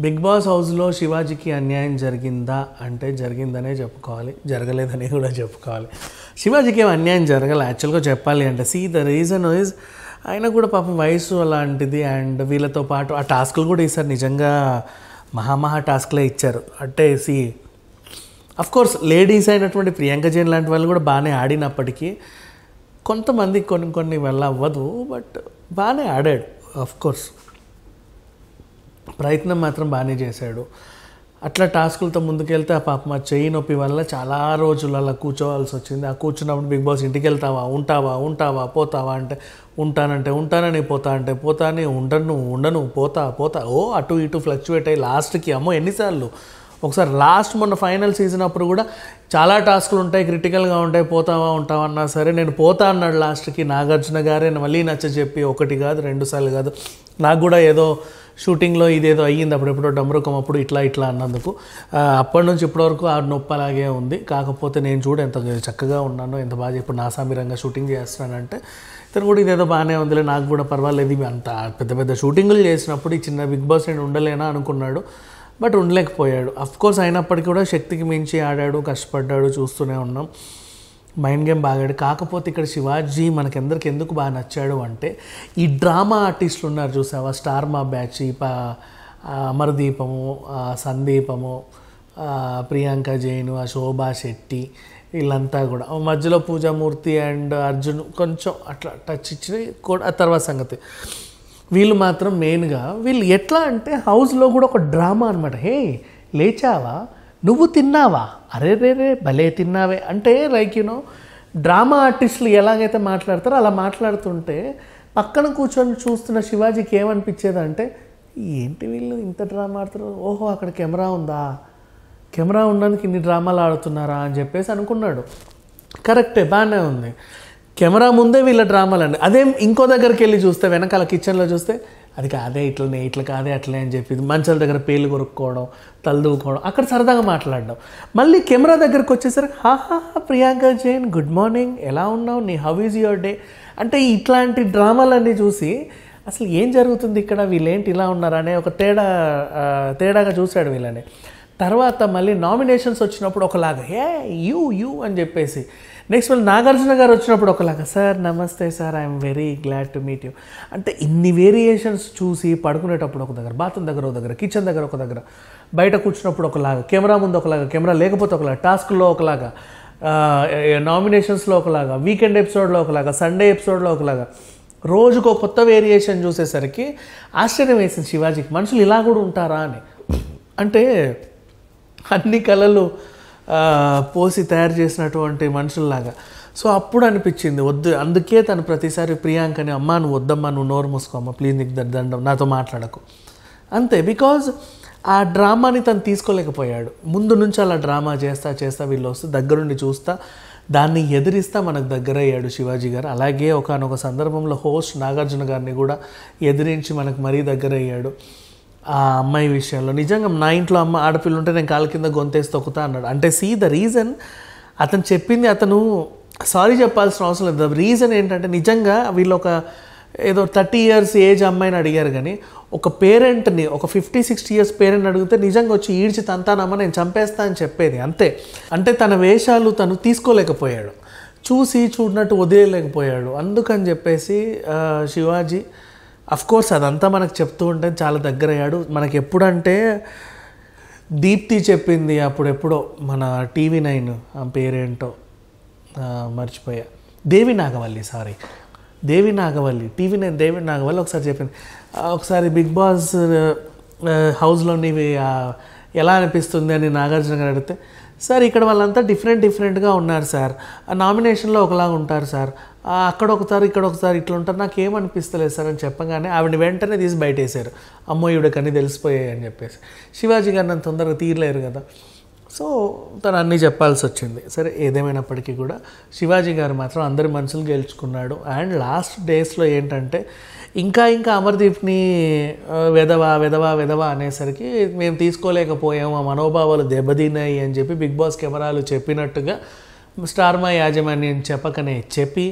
Big Boss హౌస్లో శివాజీకి అన్యాయం జరిగిందా అంటే జరిగిందనే చెప్పుకోవాలి, జరగలేదని కూడా చెప్పుకోవాలి. శివాజీకి ఏం అన్యాయం జరగాలి యాక్చువల్గా చెప్పాలి అంటే. ద రీజన్ ఈజ్ ఆయన కూడా పాపం వయసు అలాంటిది, అండ్ వీళ్ళతో పాటు ఆ టాస్క్లు కూడా ఈసారి నిజంగా మహా టాస్క్లే ఇచ్చారు. అంటే అఫ్కోర్స్ లేడీస్ అయినటువంటి ప్రియాంక జైన్ లాంటి వాళ్ళు కూడా బాగానే ఆడినప్పటికీ కొంతమంది కొన్ని వల్ల అవ్వదు, బట్ బాగానే ఆడాడు. అఫ్కోర్స్ ప్రయత్నం మాత్రం బాగానే చేశాడు. అట్లా టాస్కులతో ముందుకెళ్తే ఆ పాప మా చెయ్యి నొప్పి వల్ల చాలా రోజులు అలా కూర్చోవాల్సి వచ్చింది. ఆ కూర్చున్నప్పుడు బిగ్ బాస్ ఇంటికి వెళ్తావా, ఉంటావా, పోతావా అంటే ఉంటానని, పోతానే ఉండను, పోతా అటు ఇటు ఫ్లక్చువేట్ అయ్యి లాస్ట్కి అమ్మో ఎన్నిసార్లు. ఒకసారి లాస్ట్ మొన్న ఫైనల్ సీజన్ అప్పుడు కూడా చాలా టాస్కులు ఉంటాయి, క్రిటికల్గా ఉంటాయి, ఉంటావా అన్నా సరే నేను పోతా అన్నాడు లాస్ట్కి. నాగార్జున గారే మళ్ళీ నచ్చజెప్పి 1 కాదు 2 సార్లు కాదు, నాకు కూడా ఏదో షూటింగ్లో ఇదేదో అయ్యింది అప్పుడెప్పుడో డమ్రకం అప్పుడు ఇట్లా అన్నందుకు అప్పటి నుంచి ఇప్పటివరకు ఆ నొప్పి అలాగే ఉంది. కాకపోతే నేను చూడ ఎంత చక్కగా ఉన్నానో, ఎంత బాగా ఇప్పుడు నాసామిరంగా షూటింగ్ చేస్తున్నానంటే ఇతను కూడా ఇదేదో బాగానే ఉందిలే, నాకు కూడా పర్వాలేదు. ఇవి అంత పెద్ద చేసినప్పుడు ఈ చిన్న బిగ్ బాస్ నేను ఉండలేనా అనుకున్నాడు, బట్ ఉండలేకపోయాడు. అఫ్కోర్స్ అయినప్పటికీ కూడా శక్తికి మించి ఆడాడు, కష్టపడ్డాడు, చూస్తూనే ఉన్నాం. మైండ్ గేమ్ బాగాడు. కాకపోతే ఇక్కడ శివాజీ మనకెందరికి ఎందుకు బాగా నచ్చాడు అంటే ఈ డ్రామా ఆర్టిస్టులు ఉన్నారు చూసావా, స్టార్ మా బ్యాచ్, అమర్దీపము, సందీపము, ప్రియాంక జైన్, శోభా శెట్టి, వీళ్ళంతా కూడా మధ్యలో పూజామూర్తి అండ్ అర్జున్ కొంచెం అట్లా టచ్ ఇచ్చి కూడా తర్వాత సంగతి. వీళ్ళు మాత్రం మెయిన్గా వీళ్ళు ఎట్లా అంటే హౌస్లో కూడా ఒక డ్రామా అనమాట. హే లేచావా, నువ్వు తిన్నావా, అరే భలే తిన్నావే అంటే లైక్ డ్రామా ఆర్టిస్టులు ఎలాగైతే మాట్లాడతారో అలా మాట్లాడుతుంటే పక్కన కూర్చొని చూస్తున్న శివాజీకి ఏమనిపించేది అంటే ఏంటి వీళ్ళు ఇంత డ్రామా ఆడుతారు, ఓహో అక్కడ కెమెరా ఉందా, కెమెరా ఉండడానికి ఇన్ని డ్రామాలు ఆడుతున్నారా అని చెప్పేసి అనుకున్నాడు. కరెక్టే, బాగానే ఉంది. కెమెరా ముందే వీళ్ళ డ్రామాలండి. అదే ఇంకో దగ్గరికి వెళ్ళి చూస్తే వెనకాల కిచెన్లో చూస్తే అది కాదే ఇట్లా కాదే అట్లే అని చెప్పి మంచాల దగ్గర పేర్లు కొరుక్కోవడం, తలదూకోవడం, అక్కడ సరదాగా మాట్లాడడం. మళ్ళీ కెమెరా దగ్గరకు వచ్చేసరికి హాహా ప్రియాంక జైన్ గుడ్ మార్నింగ్, ఎలా ఉన్నావు, నీ హౌ ఈజ్ యువర్ డే అంటే ఇట్లాంటి డ్రామాలన్నీ చూసి అసలు ఏం జరుగుతుంది ఇక్కడ, వీళ్ళేంటి ఇలా ఉన్నారనే ఒక తేడాగా చూశాడు వీళ్ళని. తర్వాత మళ్ళీ నామినేషన్స్ వచ్చినప్పుడు ఒకలాగా యూ అని చెప్పేసి, నెక్స్ట్ మళ్ళీ నాగార్జున గారు వచ్చినప్పుడు ఒకలాగా సార్ నమస్తే sir I'm very glad to meet you అంటే ఇన్ని వేరియేషన్స్ చూసి పడుకునేటప్పుడు ఒక దగ్గర, బాత్రూమ్ దగ్గర ఒక దగ్గర, కిచెన్ దగ్గర ఒక దగ్గర, బయట కూర్చున్నప్పుడు ఒకలాగా, కెమెరా ముందు ఒకలాగా, కెమెరా లేకపోతే ఒకలాగా, టాస్క్లో ఒకలాగా, నామినేషన్స్లో ఒకలాగా, వీకెండ్ ఎపిసోడ్లో ఒకలాగా, సండే ఎపిసోడ్లో ఒకలాగా, రోజుకో కొత్త వేరియేషన్ చూసేసరికి ఆశ్చర్యం వేసింది శివాజీకి, మనుషులు ఇలా కూడా ఉంటారా అని. అంటే అన్ని కళలు పోసి తయారు చేసినటువంటి మనుషుల్లాగా. సో అప్పుడు అనిపించింది వద్దు. అందుకే తను ప్రతిసారి ప్రియాంకని అమ్మా నువ్వు వద్దమ్మా, నువ్వు నోరు మూసుకోమ్మా ప్లీజ్, నీకు దండం, నాతో మాట్లాడకు అంతే. బికాజ్ ఆ డ్రామాని తను తీసుకోలేకపోయాడు. ముందు నుంచి అలా డ్రామా చేస్తా వీళ్ళు వస్తే దగ్గరుండి చూస్తా, దాన్ని ఎదిరిస్తా మనకు దగ్గర అయ్యాడు శివాజీ గారు. అలాగే ఒకానొక సందర్భంలో హోస్ట్ నాగార్జున గారిని కూడా ఎదిరించి మనకు మరీ దగ్గర అయ్యాడు. ఆ అమ్మాయి విషయంలో నిజంగా నా ఇంట్లో ఆడపిల్ల ఉంటే నేను కాళ్ళ కింద గొంతేసి తొక్కుతా అన్నాడు. అంటే ద రీజన్ అతను చెప్పింది, అతను సారీ చెప్పాల్సిన అవసరం లేదు. ద రీజన్ ఏంటంటే నిజంగా వీళ్ళు ఒక ఏదో 30 years ఏజ్ అమ్మాయిని అడిగారు, కానీ ఒక పేరెంట్ని, ఒక 50-60 years పేరెంట్ని అడిగితే నిజంగా వచ్చి ఈడ్చి తంతానమ్మా నేను చంపేస్తా అని చెప్పేది అంతే. అంటే తన వేషాలు తను తీసుకోలేకపోయాడు, చూడనట్టు వదిలేయలేకపోయాడు. అందుకని చెప్పేసి శివాజీ అఫ్కోర్స్ అదంతా మనకు చెప్తూ ఉంటే చాలా దగ్గర అయ్యాడు. మనకి ఎప్పుడంటే దీప్తి చెప్పింది అప్పుడెప్పుడో మన TV9 ఆ పేరేంటో మర్చిపోయా, దేవి నాగవల్లి TV9 దేవి నాగవల్లి ఒకసారి చెప్పింది, ఒకసారి బిగ్ బాస్ హౌస్లో నీవి ఎలా అనిపిస్తుంది అని నాగార్జున గారు అడిగితే, సార్ ఇక్కడ వాళ్ళంతా డిఫరెంట్గా ఉన్నారు సార్, ఆ నామినేషన్లో ఒకలాగా ఉంటారు సార్, అక్కడ ఒకసారి ఇక్కడ ఒకసారి ఇట్లా ఉంటారు, నాకు ఏమనిపిస్తలేదు సార్ అని చెప్పగానే ఆవిడని వెంటనే తీసి బయటేశారు. అమ్మో ఈవిడకన్నీ తెలిసిపోయాయి అని చెప్పేసి. శివాజీ గారు నన్ను తొందరగా తీరలేరు కదా, సో తను అన్నీ చెప్పాల్సి వచ్చింది. సరే ఏదేమైనప్పటికీ కూడా శివాజీ గారు మాత్రం అందరి మనసులు గెలుచుకున్నాడు. అండ్ లాస్ట్ డేస్లో ఏంటంటే ఇంకా అమర్దీప్ని వెదవా అనేసరికి మేము తీసుకోలేకపోయాము, ఆ మనోభావాలు దెబ్బతిన్నాయి అని చెప్పి బిగ్ బాస్ కెమెరాలు చెప్పినట్టుగా స్టార్ మా యాజమాన్యం చెప్పి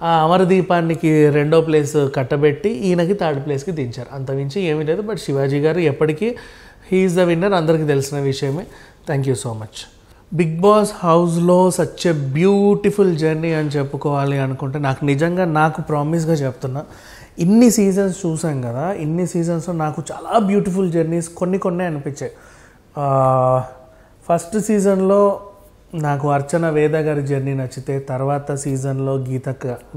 ఆ అమరదీపానికి 2వ ప్లేస్ కట్టబెట్టి ఈయనకి 3rd ప్లేస్కి దించారు. అంతమించి ఏమీ లేదు. బట్ శివాజీ గారు ఎప్పటికీ హీఈస్ ద విన్నర్, అందరికీ తెలిసిన విషయమే. Thank you so much. Bigg Boss హౌస్లో సచ్ ఎ బ్యూటిఫుల్ జర్నీ అని చెప్పుకోవాలి అనుకుంటే నాకు నిజంగా, నాకు ప్రామిస్గా చెప్తున్నా, ఇన్ని సీజన్స్ చూసాం కదా, ఇన్ని సీజన్స్లో నాకు చాలా బ్యూటిఫుల్ జర్నీస్ కొన్ని అనిపించాయి. ఫస్ట్ సీజన్లో నాకు అర్చన వేద గారి జర్నీ నచ్చితే, తర్వాత సీజన్లో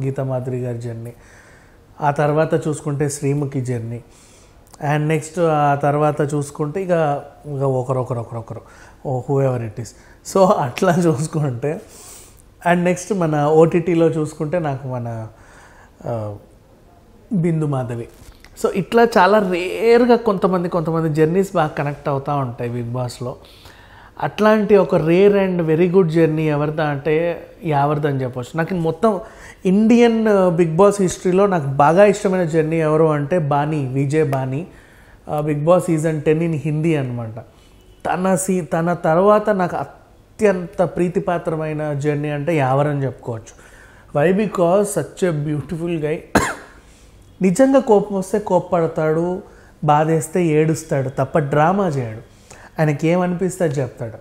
గీతా మాధురి గారి జర్నీ, ఆ తర్వాత చూసుకుంటే శ్రీముఖి జర్నీ, అండ్ నెక్స్ట్ ఆ తర్వాత చూసుకుంటే ఇక ఒకరు who ever it is. So అట్లా చూసుకుంటే, అండ్ నెక్స్ట్ మన ఓటీటీలో చూసుకుంటే నాకు మన బిందు మాధవి. సో ఇట్లా చాలా రేర్గా కొంతమంది జర్నీస్ బాగా కనెక్ట్ అవుతూ ఉంటాయి బిగ్ బాస్లో. అట్లాంటి ఒక rare and very good journey ఎవరిదా అంటే యావర్ది అని చెప్పవచ్చు. నాకు మొత్తం ఇండియన్ బిగ్ బాస్ హిస్టరీలో నాకు బాగా ఇష్టమైన జర్నీ ఎవరు అంటే విజయ్ బానీ, బిగ్ బాస్ సీజన్ 10 ఇన్ హిందీ అనమాట. తన తర్వాత నాకు అత్యంత ప్రీతిపాత్రమైన జర్నీ అంటే యావర్ అని చెప్పుకోవచ్చు. Why? Because such a beautiful guy. నిజంగా కోపం వస్తే కోప్పడతాడు, బాధేస్తే ఏడుస్తాడు తప్ప డ్రామా చేయడు. ఆయనకి ఏమనిపిస్తే అది చెప్తాడు.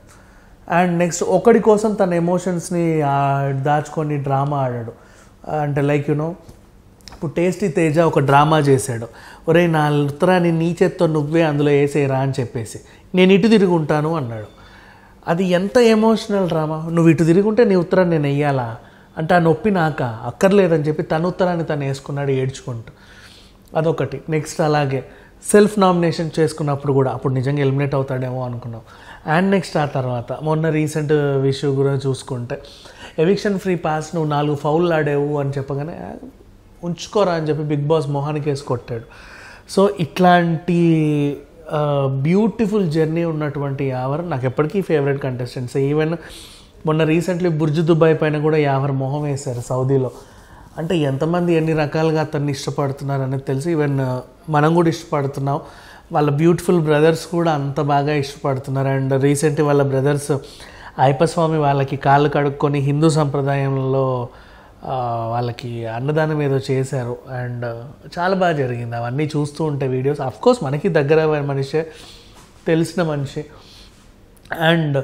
అండ్ నెక్స్ట్ ఒకడి కోసం తన ఎమోషన్స్ని దాచుకొని డ్రామా ఆడాడు. అంటే లైక్ ఇప్పుడు టేస్టీ తేజ ఒక డ్రామా చేశాడు. ఒరే నా ఉత్తరాన్ని నీ చేత్తో నువ్వే అందులో వేసేయరా అని చెప్పేసి, నేను ఇటు తిరుగుంటాను అన్నాడు. అది ఎంత ఎమోషనల్ డ్రామా. నువ్వు ఇటు తిరుగుంటే నీ ఉత్తరాన్ని నేను వెయ్యాలా అంటే ఆ నొప్పి నాక అక్కర్లేదని చెప్పి తన ఉత్తరాన్ని తను వేసుకున్నాడు ఏడ్చుకుంటూ. అదొకటి. నెక్స్ట్ అలాగే సెల్ఫ్ నామినేషన్ చేసుకున్నప్పుడు కూడా అప్పుడు నిజంగా ఎలిమినేట్ అవుతాడేమో అనుకున్నాం. అండ్ నెక్స్ట్ ఆ తర్వాత మొన్న రీసెంట్ విషయం గురించి చూసుకుంటే ఎవిక్షన్ ఫ్రీ పాస్ నువ్వు 4 ఫౌల్ ఆడేవు అని చెప్పగానే ఉంచుకోరా అని చెప్పి బిగ్ బాస్ మొహానికి వేసి కొట్టాడు. సో ఇట్లాంటి బ్యూటిఫుల్ జర్నీ ఉన్నటువంటి యావర్ నాకు ఎప్పటికీ ఫేవరెట్ కంటెస్టెంట్స్. ఈవెన్ మొన్న రీసెంట్లీ బుర్జ్ దుబాయ్ పైన కూడా యావర్ మొహం వేశారు సౌదీలో. అంటే ఎంతమంది ఎన్ని రకాలుగా అతన్ని ఇష్టపడుతున్నారు అనేది తెలిసి, ఈవెన్ మనం కూడా ఇష్టపడుతున్నాం, వాళ్ళ బ్యూటిఫుల్ బ్రదర్స్ కూడా అంత బాగా ఇష్టపడుతున్నారు. అండ్ రీసెంట్లీ వాళ్ళ బ్రదర్స్ అయ్యప్పస్వామి వాళ్ళకి కాళ్ళు కడుక్కొని హిందూ సంప్రదాయంలో వాళ్ళకి అన్నదానం ఏదో చేశారు. అండ్ చాలా బాగా జరిగింది. అవన్నీ చూస్తూ ఉంటే వీడియోస్, అఫ్కోర్స్ మనకి దగ్గర మనిషే, తెలిసిన మనిషి. అండ్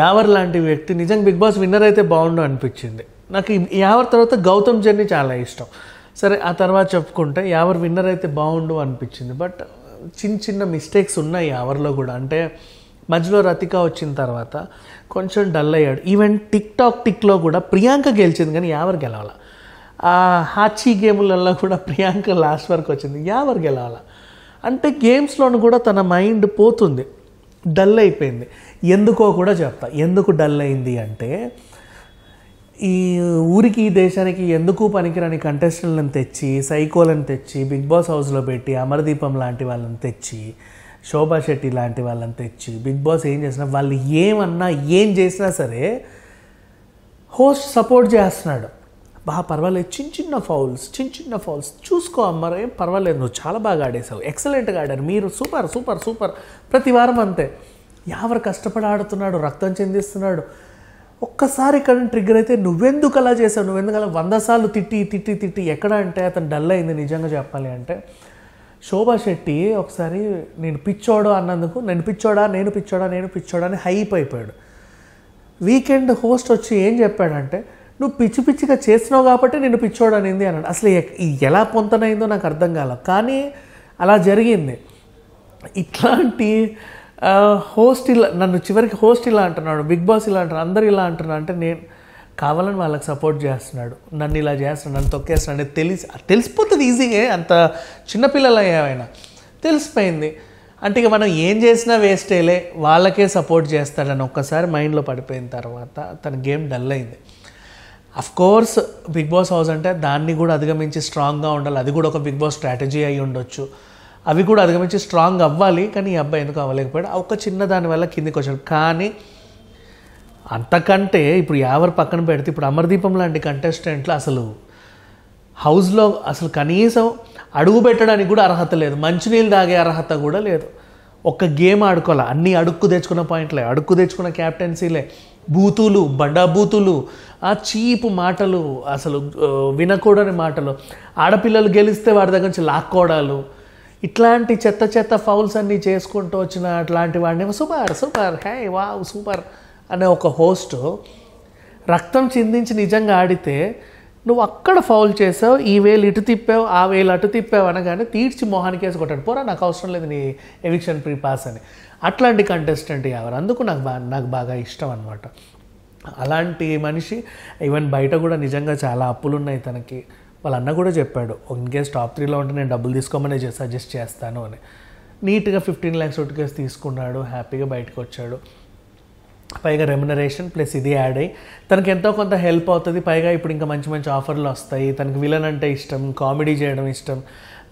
యావర్ లాంటి వ్యక్తి నిజంగా బిగ్ బాస్ విన్నర్ అయితే బాగుండు అనిపించింది నాకు. యావర్ తర్వాత గౌతమ్ జర్నీ చాలా ఇష్టం. సరే ఆ తర్వాత చెప్పుకుంటే యావర్ విన్నర్ అయితే బాగుండు అనిపించింది. బట్ చిన్న మిస్టేక్స్ ఉన్నాయి యావర్లో కూడా. అంటే మధ్యలో రతిక వచ్చిన తర్వాత కొంచెం డల్ అయ్యాడు. ఈవెన్ టిక్లో కూడా ప్రియాంక గెలిచింది కానీ యావర్ గెలవాల. ఆ హాచీ గేములలో కూడా ప్రియాంక లాస్ట్ వరకు వచ్చింది, యావర్ గెలవాల. అంటే గేమ్స్లోనూ కూడా తన మైండ్ పోతుంది, డల్ అయిపోయింది. ఎందుకో కూడా చెప్తా. ఎందుకు డల్ అయింది అంటే, ఈ ఊరికి ఈ దేశానికి ఎందుకు పనికిరాని కంటెస్టెంట్లను తెచ్చి, సైకోలను తెచ్చి బిగ్ బాస్ హౌస్లో పెట్టి, అమర్దీపం లాంటి వాళ్ళని తెచ్చి, శోభా శెట్టి లాంటి వాళ్ళని తెచ్చి బిగ్ బాస్ ఏం చేసినా, వాళ్ళు ఏమన్నా ఏం చేసినా సరే హోస్ట్ సపోర్ట్ చేస్తున్నాడు. బాగా పర్వాలేదు, చిన్న ఫౌల్స్ చూసుకో అమ్మ, ఏం పర్వాలేదు, నువ్వు చాలా బాగా ఆడేసావు, ఎక్సలెంట్గా ఆడారు మీరు, సూపర్ ప్రతి వారం అంతే. యావర్ కష్టపడి ఆడుతున్నాడు, రక్తం చెందిస్తున్నాడు. ఒక్కసారి ఇక్కడ ట్రిగ్గర్ అయితే నువ్వెందుకు అలా చేసావు, నువ్వెందుకు అలా 100 సార్లు తిట్టి ఎక్కడ అంటే అతను డల్ అయింది. నిజంగా చెప్పాలి అంటే శోభా శెట్టి ఒకసారి నేను పిచ్చోడు అన్నందుకు నేను పిచ్చోడా అని హైప్ అయిపోయాడు. వీకెండ్ హోస్ట్ వచ్చి ఏం చెప్పాడంటే, నువ్వు పిచ్చిగా చేస్తున్నావు కాబట్టి నేను పిచ్చోడు అనింది అన్నాడు. అసలు ఎలా పొంతనైందో నాకు అర్థం కాల, కానీ అలా జరిగింది. ఇట్లాంటి హోస్ట్ ఇలా నన్ను చివరికి హోస్ట్ ఇలా అంటున్నాడు, బిగ్ బాస్ ఇలా అంటున్నాడు, అందరు ఇలా అంటున్నాడు. అంటే నేను కావాలని వాళ్ళకి సపోర్ట్ చేస్తున్నాడు, నన్ను ఇలా చేస్తున్నాడు, నన్ను తొక్కేస్తున్నాడు. తెలిసిపోతుంది ఈజీగా, అంత చిన్నపిల్లలు ఏమైనా తెలిసిపోయింది. అంటే ఇక మనం ఏం చేసినా వేస్టేలే, వాళ్ళకే సపోర్ట్ చేస్తాడని ఒక్కసారి మైండ్లో పడిపోయిన తర్వాత తన గేమ్ డల్ అయింది. అఫ్కోర్స్ బిగ్ బాస్ హౌస్ అంటే దాన్ని కూడా అధిగమించి స్ట్రాంగ్గా ఉండాలి, అది కూడా ఒక బిగ్ బాస్ స్ట్రాటజీ అయి ఉండొచ్చు, అవి కూడా అధిగమించి స్ట్రాంగ్ అవ్వాలి. కానీ ఈ అబ్బాయి ఎందుకు అవ్వలేకపోయాడు, ఒక చిన్న దానివల్ల కిందికి వచ్చాడు. కానీ అంతకంటే ఇప్పుడు యావర్ పక్కన పెడితే, ఇప్పుడు అమర్దీపం లాంటి కంటెస్టెంట్లు అసలు హౌస్లో అసలు కనీసం అడుగు పెట్టడానికి కూడా అర్హత లేదు, మంచినీళ్ళు తాగే అర్హత కూడా లేదు. ఒక్క గేమ్ ఆడుకోవాలి, అన్నీ అడుక్కు తెచ్చుకున్న పాయింట్లే, అడుక్కు తెచ్చుకున్న క్యాప్టెన్సీలే, బూతులు, బండా బూతులు, ఆ చీపు మాటలు, అసలు వినకూడని మాటలు, ఆడపిల్లలు గెలిస్తే వాడి దగ్గర నుంచి లాక్కోవడాలు, ఇట్లాంటి చెత్త చెత్త ఫౌల్స్ అన్నీ చేసుకుంటూ వచ్చిన అట్లాంటి వాడిని సూపర్ సూపర్ హే వావ్ సూపర్ అనే ఒక హోస్ట్ రక్తం చిందించి నిజంగా ఆడితే నువ్వు అక్కడ ఫౌల్ చేసావు, ఈ వేలు ఇటు తిప్పావు, ఆ వేలు అటు తిప్పావు అనగానే తీర్చి మొహానికి వేసి కొట్టాడు, పోరా నాకు అవసరం లేదు నీ ఎవిక్షన్ ప్రీ పాస్ అని. అట్లాంటి కంటెస్టెంట్ ఎవరు, అందుకు నాకు బాగా ఇష్టం అనమాట. అలాంటి మనిషి ఈవెన్ బయట కూడా నిజంగా చాలా అప్పులు ఉన్నాయి తనకి. వాళ్ళ అన్న కూడా చెప్పాడు, ఇన్ కేస్ టాప్ 3లో ఉంటే నేను డబ్బులు తీసుకోమని సజెస్ట్ చేస్తాను అని. నీట్గా 15 lakhs ఒట్టుకేసి తీసుకున్నాడు, హ్యాపీగా బయటకు వచ్చాడు. పైగా రెమ్యునరేషన్ ప్లస్ ఇది యాడ్ అయ్యి తనకి ఎంతో కొంత హెల్ప్ అవుతుంది. పైగా ఇప్పుడు ఇంకా మంచి మంచి ఆఫర్లు వస్తాయి. తనకి విలన్ అంటే ఇష్టం, కామెడీ చేయడం ఇష్టం,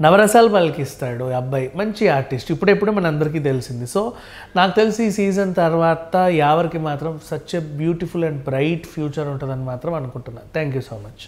నవరసాలు పలికిస్తాడు అబ్బాయి, మంచి ఆర్టిస్ట్. ఇప్పుడెప్పుడు మన అందరికీ తెలిసింది. సో నాకు తెలిసి ఈ సీజన్ తర్వాత యావర్కి మాత్రం such a beautiful and bright future ఉంటుందని మాత్రం అనుకుంటున్నాను. Thank you so much.